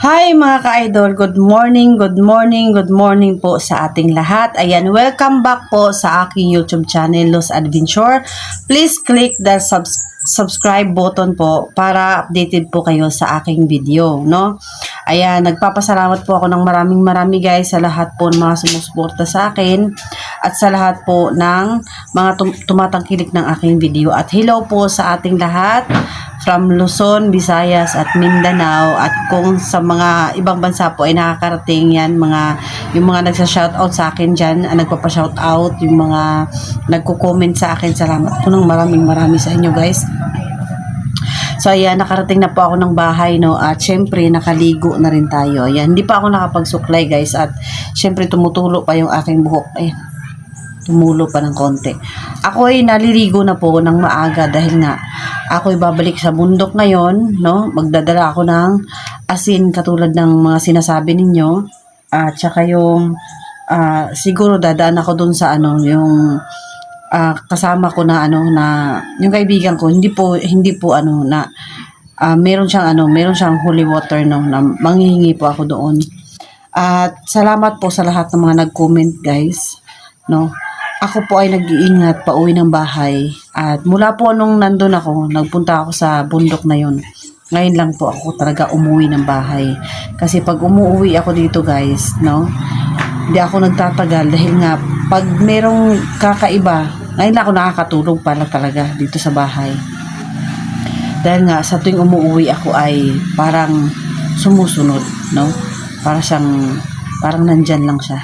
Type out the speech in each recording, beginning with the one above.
Hi mga ka-idol, good morning, good morning, good morning po sa ating lahat. Ayan, welcome back po sa aking YouTube channel, Los Adventure. Please click the subscribe button po para updated po kayo sa aking video, no? Ayan, nagpapasalamat po ako ng marami guys sa lahat po ng mga sumusuporta sa akin at sa lahat po ng mga tumatangkilik ng aking video. At hello po sa ating lahat from Luzon, Visayas at Mindanao, at kung sa mga ibang bansa po ay nakakarating yan, yung mga nagsa-shoutout sa akin dyan, nagpapa-shoutout, yung mga nagko-comment sa akin, salamat po ng marami sa inyo guys. So ayan, nakarating na po ako ng bahay, no, at syempre nakaligo na rin tayo. Ayan, hindi pa ako nakapagsuklay guys, at syempre tumutulo pa yung aking buhok. Tumulo pa ng konti. Ako ay naliligo na po ng maaga dahil nga ako ay babalik sa bundok ngayon, no? Magdadala ako ng asin katulad ng mga sinasabi ninyo. At saka yung siguro dadaan ako dun sa yung kasama ko na na yung kaibigan ko, hindi po na meron siyang holy water, no, na manghihingi po ako doon. At salamat po sa lahat ng mga nag-comment guys, no. Ako po ay nag-iingat pauwi ng bahay, at mula po nung nandun ako, nagpunta ako sa bundok na yun. Ngayon lang po ako talaga umuwi ng bahay. Kasi pag umuwi ako dito guys, no, hindi ako nagtatagal dahil nga pag merong kakaiba, ngayon lang ako nakakatulog pala talaga dito sa bahay. Dahil nga sa tuwing umuwi ako ay parang sumusunod, no? Parang nandyan lang siya.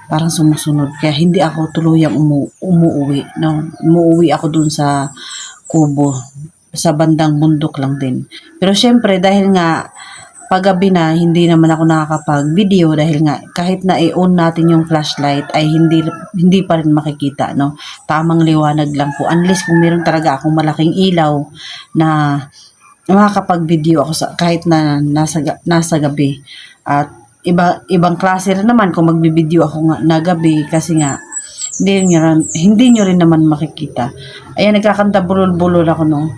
Parang sumusunod. Kaya hindi ako tuluyang umuwi, no? Umuwi ako dun sa kubo, sa bandang bundok lang din. Pero syempre, dahil nga paggabi na, hindi naman ako nakakapag-video dahil nga kahit na i-on natin yung flashlight ay hindi pa rin makikita, no? Tamang liwanag lang po. Unless kung meron talaga akong malaking ilaw na makakapag-video ako kahit na nasa gabi. At ibang klase rin naman kung magbibideo ako nga na gabi, kasi nga hindi nyo rin naman makikita. Ayan, nagkakanta bulol-bulol ako, no.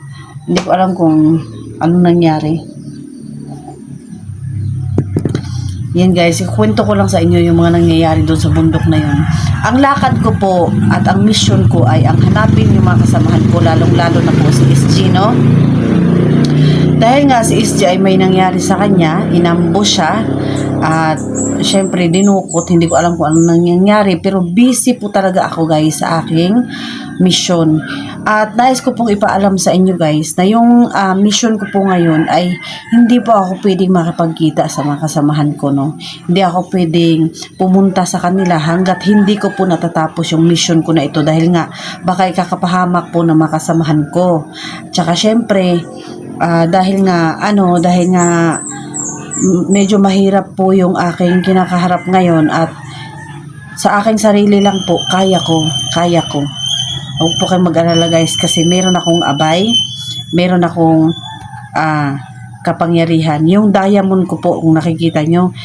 Hindi ko alam kung anong nangyari. Yan guys, kwento ko lang sa inyo yung mga nangyayari doon sa bundok na yun. Ang lakad ko po at ang mission ko ay ang hanapin yung mga kasamahan ko, lalong-lalo na po si SG, no. Dahil nga si SG ay may nangyari sa kanya, inambush siya, at syempre dinukot, hindi ko alam kung ano nangyayari, pero busy po talaga ako guys sa aking mission. At nais ko pong ipaalam sa inyo guys na yung mission ko po ngayon ay hindi po ako pwedeng makapagkita sa mga kasamahan ko, no. Hindi ako pwedeng pumunta sa kanila hanggat hindi ko po natatapos yung mission ko na ito, dahil nga baka ikakapahamak po ng mga kasamahan ko. Tsaka syempre dahil nga medyo mahirap po yung aking kinakaharap ngayon, at sa aking sarili lang po kaya ko. Huwag po kayong mag-alala guys, kasi meron akong abay, meron akong kapangyarihan. Yung diamond ko po, kung nakikita nyo,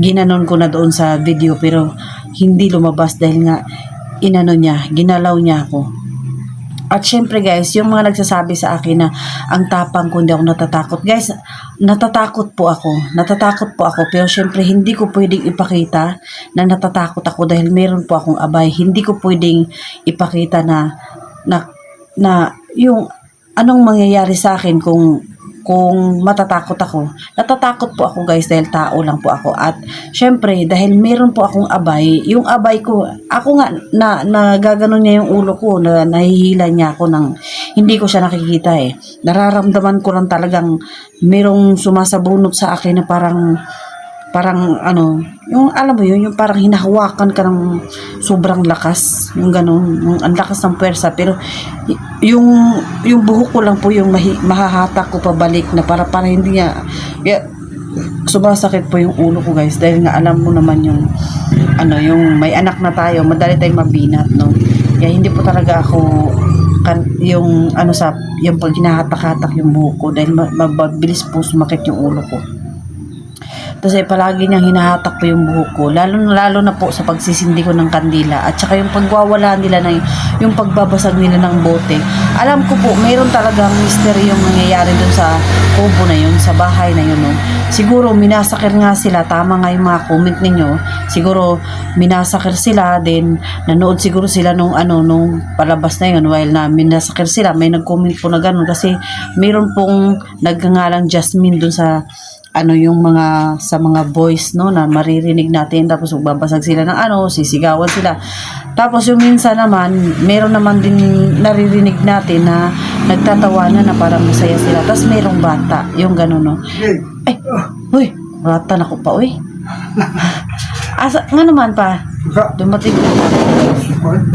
ginanon ko na doon sa video, pero hindi lumabas dahil nga ginalaw niya ako. At syempre guys, yung mga nagsasabi sa akin na ang tapang ko, hindi ako natatakot. Guys, natatakot po ako. Pero syempre hindi ko pwedeng ipakita na natatakot ako dahil meron po akong abay. Hindi ko pwedeng ipakita na yung anong mangyayari sa akin kung matatakot ako. Natatakot po ako guys dahil tao lang po ako. At syempre dahil meron po akong abay, yung abay ko, ako nga nagaganon niya yung ulo ko, na nahihila niya ako ng hindi ko siya nakikita eh. Nararamdaman ko lang talagang merong sumasabunot sa akin na parang yung alam mo yun, yung parang hinahawakan ka ng sobrang lakas, yung ganun, yung ang lakas ng puwersa, pero yung buhok ko lang po yung mahahatak ko pabalik na para hindi niya, sumasakit po yung ulo ko guys, dahil nga alam mo naman yung yung may anak na tayo, madali tayong mabinat, no. Kaya hindi po talaga ako yung pag hinahatak-hatak yung buhok ko, dahil mabilis po sumakit yung ulo ko. Kasi palagi niyang hinahatak po yung buhok ko. Lalo na po sa pagsisindi ko ng kandila. At saka yung pagwawala nila ng, yung pagbabasag nila ng bote. Alam ko po, mayroon talagang mystery yung nangyayari dun sa kubo na yun, sa bahay na yun. No? Siguro, minasakir nga sila. Tama nga yung mga comment ninyo. Siguro, minasakir sila. Then, nanood siguro sila nung palabas na yun. While na minasakir sila, may nag-comment po na ganun. Kasi, mayroon pong nagngangalang Jasmine dun sa yung sa mga voice no na maririnig natin, tapos magbabasag sila ng sisigawan sila. Tapos yung minsan naman meron naman din naririnig natin na nagtatawanan na parang masaya sila, tapos merong bata yung gano'n no. Ay, uy, bata na ko pa uy. Asa nga naman pa dumating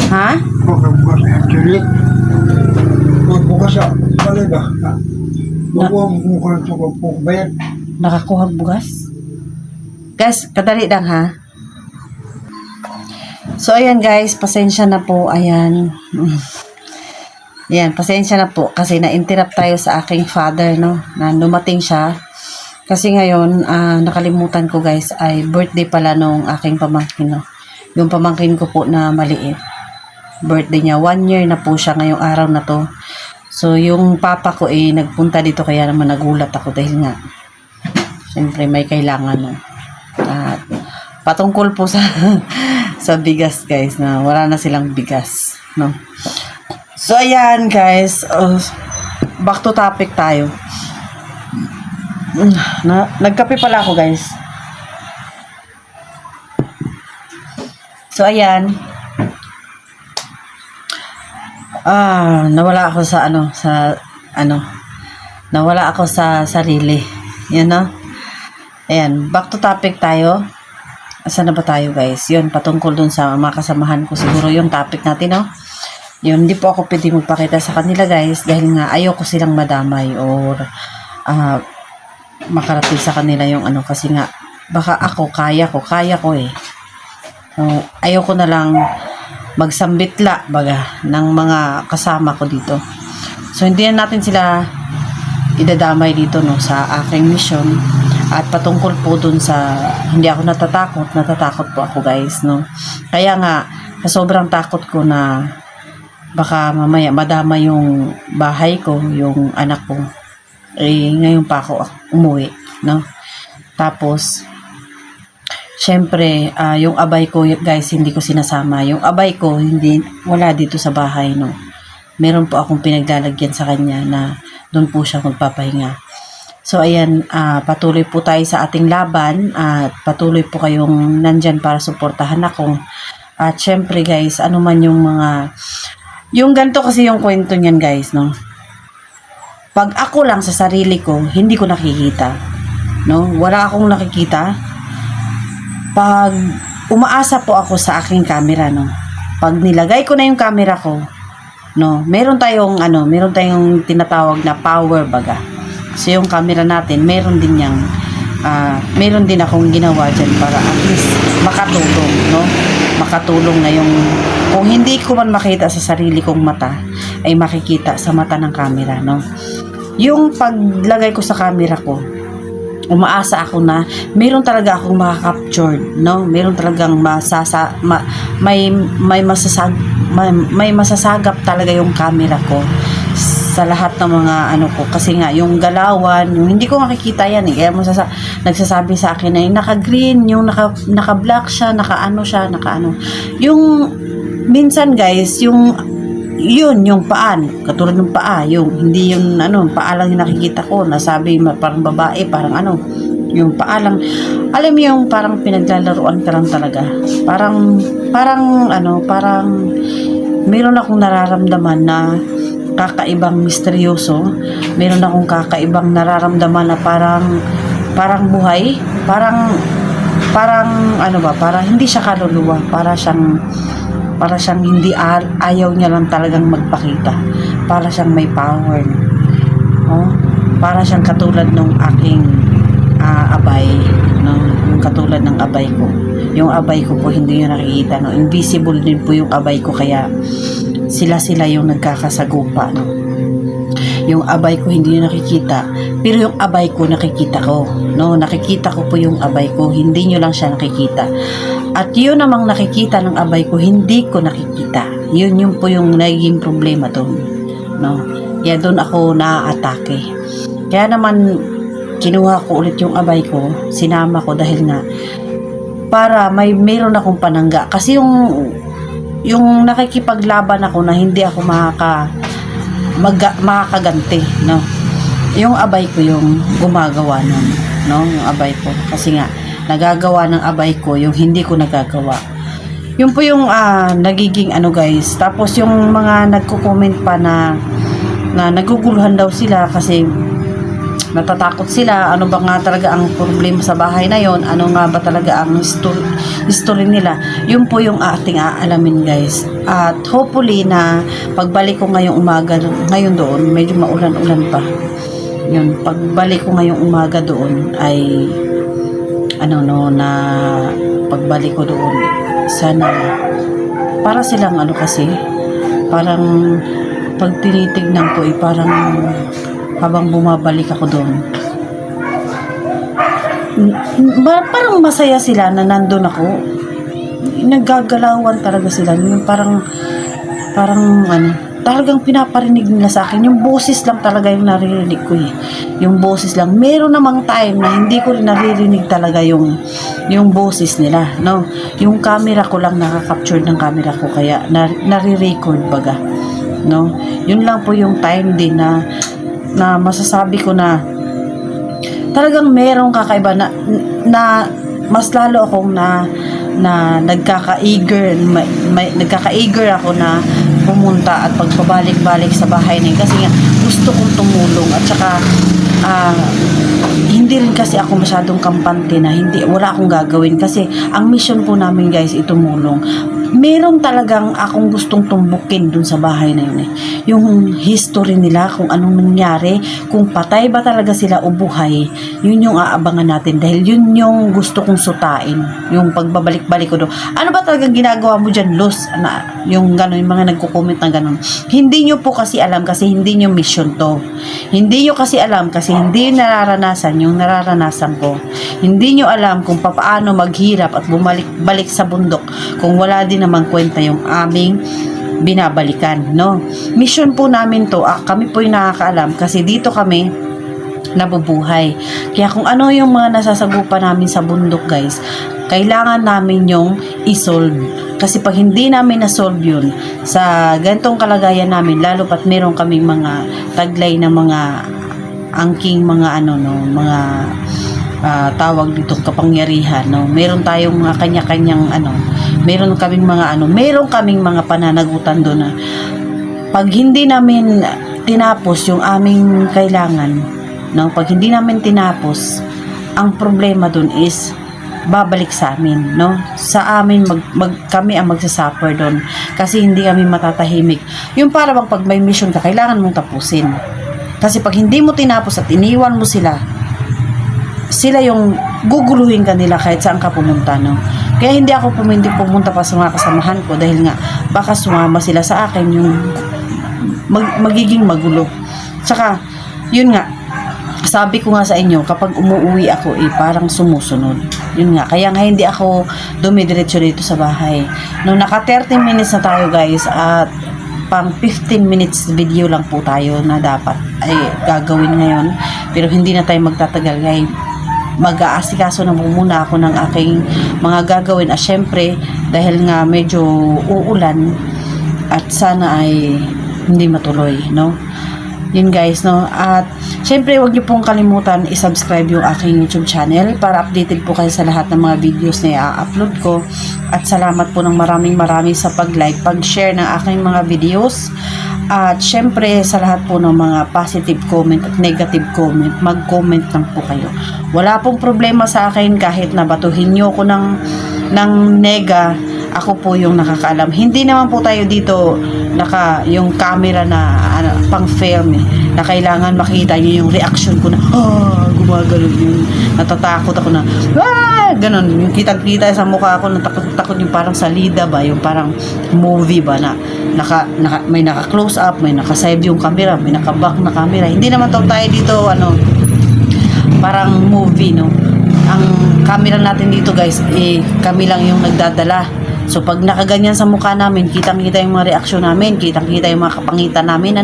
ha? Bukas sa balay ba? Bubuang mukha ito po bayad. Nakakuha bugas? Guys, kadali lang ha. So, ayan guys, pasensya na po. Ayan. Ayan, pasensya na po. Kasi na-interrupt tayo sa aking father, no? Na dumating siya. Kasi ngayon, nakalimutan ko guys, ay birthday pala nung aking pamangkin, no? Yung pamangkin ko po na maliit. Birthday niya. 1 year na po siya ngayong araw na to. So, yung papa ko nagpunta dito, kaya naman nagulat ako dahil nga siyempre may kailangan no. At patungkol po sa sa bigas guys, na wala na silang bigas no. So ayan guys, back to topic tayo. Nagkape pala ako guys. So ayan, nawala ako nawala ako sa sarili. Yan no. Ayan, back to topic tayo. Saan na ba tayo guys? Yun, patungkol dun sa mga kasamahan ko. Siguro yung topic natin, no? Yun, hindi po ako pwede magpakita sa kanila guys dahil nga ayoko silang madamay or makarating sa kanila yung kasi nga baka ako, kaya ko eh. So, ayoko na lang magsambitla baga ng mga kasama ko dito. So, hindi na natin sila idadamay dito no sa aking mission. At patungkol po dun sa hindi ako natatakot po ako guys no. Kaya nga sa sobrang takot ko na baka mamaya madama yung bahay ko, yung anak ko, ngayon pa ako umuwi no. Tapos syempre yung abay ko guys hindi ko sinasama. Yung abay ko wala dito sa bahay no. Meron po akong pinaglalagyan sa kanya na doon po siya magpapahinga. So ayan, patuloy po tayo sa ating laban at patuloy po kayong nandyan para suportahan ako. At syempre guys, ano man yung ganito kasi yung kwento niyan guys, no? Pag ako lang sa sarili ko, hindi ko nakikita, no? Wala akong nakikita. Pag umaasa po ako sa aking camera, no? Pag nilagay ko na yung camera ko, no? Meron tayong tinatawag na power baga. So yung camera natin, meron din akong ginawa dyan para at least makatulong, no? Makatulong na yung, kung hindi ko man makita sa sarili kong mata, ay makikita sa mata ng camera, no? Yung paglagay ko sa camera ko, umaasa ako na meron talaga akong makaka-capture, no? Meron talagang may masasagap talaga yung camera ko sa lahat ng mga ko, kasi nga yung galawan, yung hindi ko makikita yan kaya nagsasabi sa akin na yung naka-green, yung naka-black siya, naka-ano yung minsan guys, yung paan, katulad ng paa, yung hindi yung paa lang yung nakikita ko, nasabi parang babae, parang yung paa lang, alam mo yung parang pinaglalaruan ka lang talaga, parang meron akong nararamdaman na kakaibang misteryoso. Meron akong kakaibang nararamdaman na parang buhay, parang parang hindi siya kaluluwa, para siyang hindi ayaw niya lang talagang magpakita, para siyang may power, no? Para siyang katulad ng aking abay, no? Yung katulad ng abay ko. Yung abay ko po hindi niyo nakikita, no? Invisible din po yung abay ko, kaya sila yung nagkakasagupa, no? yung abay ko hindi nyo nakikita, pero yung abay ko nakikita ko, no? Nakikita ko po yung abay ko, hindi nyo lang siya nakikita. At yun namang nakikita ng abay ko, hindi ko nakikita. Yun po yung naging problema doon, no? Kaya doon ako naaatake. Kaya naman kinuha ko ulit yung abay ko, sinama ko dahil nga para meron akong panangga. Kasi yung nakikipaglaban ako na hindi ako makakaganti, no? Yung abay ko yung gumagawa nun, no? Yung abay ko. Kasi nga, nagagawa ng abay ko yung hindi ko nagagawa. Yun po yung nagiging ano guys. Tapos yung mga nagko-comment pa na naguguluhan daw sila kasi natatakot sila, ano ba nga talaga ang problema sa bahay na yon, ano nga ba talaga ang history nila. Yun po yung ating aalamin guys. At hopefully na pagbalik ko ngayong umaga, ngayon doon, medyo maulan-ulan pa. Yun, pagbalik ko ngayong umaga doon ay na pagbalik ko doon, sana para silang kasi, parang pag tinitignan ko parang habang bumabalik ako doon, parang masaya sila na nandun ako. Naggagalawan talaga sila. Yung parang talagang pinaparinig nila sa akin. Yung boses lang talaga yung naririnig ko Yung boses lang. Meron namang time na hindi ko rin naririnig talaga yung boses nila, no? Yung camera ko lang nakaka-capture ng camera ko, kaya nare-record baga, no? Yun lang po yung time din na masasabi ko na talagang merong kakaiba na mas lalo akong na nagkaka-eager ako na pumunta at pagpabalik-balik sa bahay na yun, kasi nga gusto kong tumulong. At saka hindi rin kasi ako masyadong kampante na wala akong gagawin, kasi ang mission po namin guys tumulong. Meron talagang akong gustong tumbukin dun sa bahay na yun yung history nila, kung anong nangyari, kung patay ba talaga sila o buhay. Yun yung aabangan natin, dahil yun yung gusto kong sutain, yung pagbabalik-balik ko doon. Ano ba talagang ginagawa mo dyan, Luz? Yung gano'n, yung mga nagko-comment na gano'n. Hindi nyo po kasi alam, kasi hindi nyo mission to. Hindi nyo kasi alam, kasi hindi nararanasan yung nararanasan ko. Hindi nyo alam kung paano maghirap at bumalik-balik sa bundok kung wala din namang kwenta yung aming binabalikan, no? Mission po namin to, kami po yung nakakaalam, kasi dito kami nabubuhay. Kaya kung ano yung mga nasasagupan namin sa bundok guys, kailangan namin yung isolve. Kasi pag hindi namin na-solve yun sa ganitong kalagayan namin, lalo pat meron kaming mga taglay na mga angking mga mga tawag ditong kapangyarihan, no? Meron tayong mga kanya-kanyang meron kaming mga pananagutan doon na pag hindi namin tinapos yung aming kailangan, no? Pag hindi namin tinapos, ang problema doon is babalik sa amin, no? Sa amin kami ang magsasuffer doon, kasi hindi kami matatahimik. Yung para bang pag may mission ka, kailangan mong tapusin. Kasi pag hindi mo tinapos at iniwan mo sila yung guguluhin ka nila kahit saan ka pumunta, no? Kaya hindi ako pumunta pa sa mga kasamahan ko, dahil nga baka sumama sila sa akin, yung magiging magulo. Tsaka yun nga, sabi ko nga sa inyo, kapag umuwi ako parang sumusunod. Yun nga, kaya nga hindi ako dumidiretso dito sa bahay. Nung naka 30 minutes na tayo guys, at pang 15 minutes video lang po tayo na dapat ay gagawin ngayon, pero hindi na tayo magtatagal guys. Mag-aasikaso na muna ako ng aking mga gagawin. Syempre, dahil nga medyo uulan, at sana ay hindi matuloy, no? Yun guys, no? At syempre, huwag niyo pong kalimutan i-subscribe yung aking YouTube channel para updated po kayo sa lahat ng mga videos na i-upload ko. At salamat po ng maraming sa pag-like, pag-share ng aking mga videos. At syempre, sa lahat po ng mga positive comment at negative comment, mag-comment lang po kayo. Wala pong problema sa akin kahit nabatuhin nyo ko ng nega ako po yung nakakaalam. Hindi naman po tayo dito yung camera na pang film na kailangan makita niyo yung reaction ko na gumagano yung natatakot ako na ganon, yung kitang-kita sa mukha ko, natakot yung parang salida ba, yung parang movie ba na may naka-close up, may naka-save yung camera, may naka-back na camera. Hindi naman tayo dito parang movie, no? Ang camera natin dito guys, kami lang yung nagdadala. So pag nakaganyan sa mukha namin, kitang-kita yung mga reaksyon namin, kitang-kita yung mga kapangitan namin,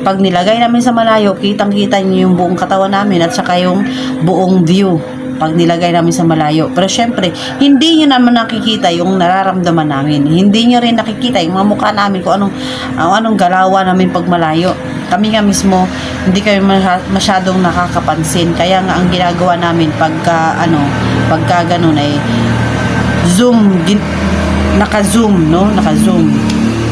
pag nilagay namin sa malayo, kitang-kita niyo yung buong katawan namin at saka yung buong view pag nilagay namin sa malayo. Pero syempre, hindi nyo naman nakikita yung nararamdaman namin. Hindi nyo rin nakikita yung mga mukha namin kung anong galawan namin pag malayo. Kami nga mismo, hindi kami masyadong nakakapansin. Kaya nga ang ginagawa namin pagka ganun ay naka-zoom, no? Naka-zoom.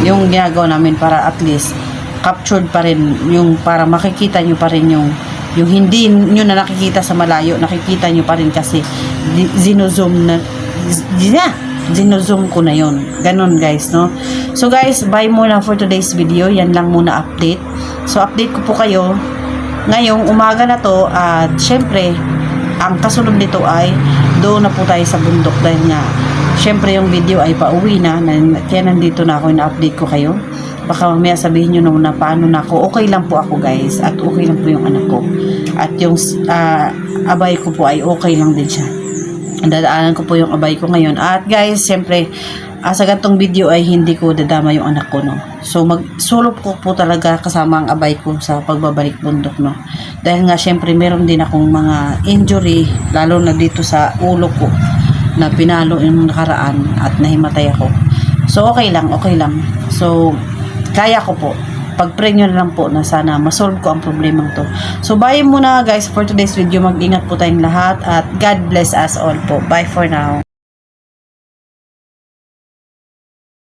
Yung ginagawa namin para at least captured pa rin yung para makikita nyo pa rin yung hindi nyo na nakikita sa malayo, nakikita nyo pa rin kasi zino-zoom ko na yon. Ganon guys, no? So guys, bye muna for today's video. Yan lang muna update. So update ko po kayo ngayong umaga na to at syempre ang kasunod nito ay doon na po tayo sa bundok dahil nga syempre yung video ay pauwi na kaya nandito na ako, na-update ko kayo. Baka mamaya sabihin nyo na paano na ako. Okay lang po ako guys at okay lang po yung anak ko at yung abay ko po ay okay lang din siya. Dadaanan ko po yung abay ko ngayon at guys syempre sa gantong video ay hindi ko dadama yung anak ko, no? So magsulop ko po talaga kasama ang abay ko sa pagbabalik bundok, no? Dahil nga syempre meron din akong mga injury lalo na dito sa ulo ko na pinalo yung nakaraan at nahimatay ako. So okay lang. So kaya ko po. Pag-pray nyo na lang po na sana masolve ko ang problemang to. So bye muna guys for today's video. Mag-ingat po tayong lahat at God bless us all po. Bye for now.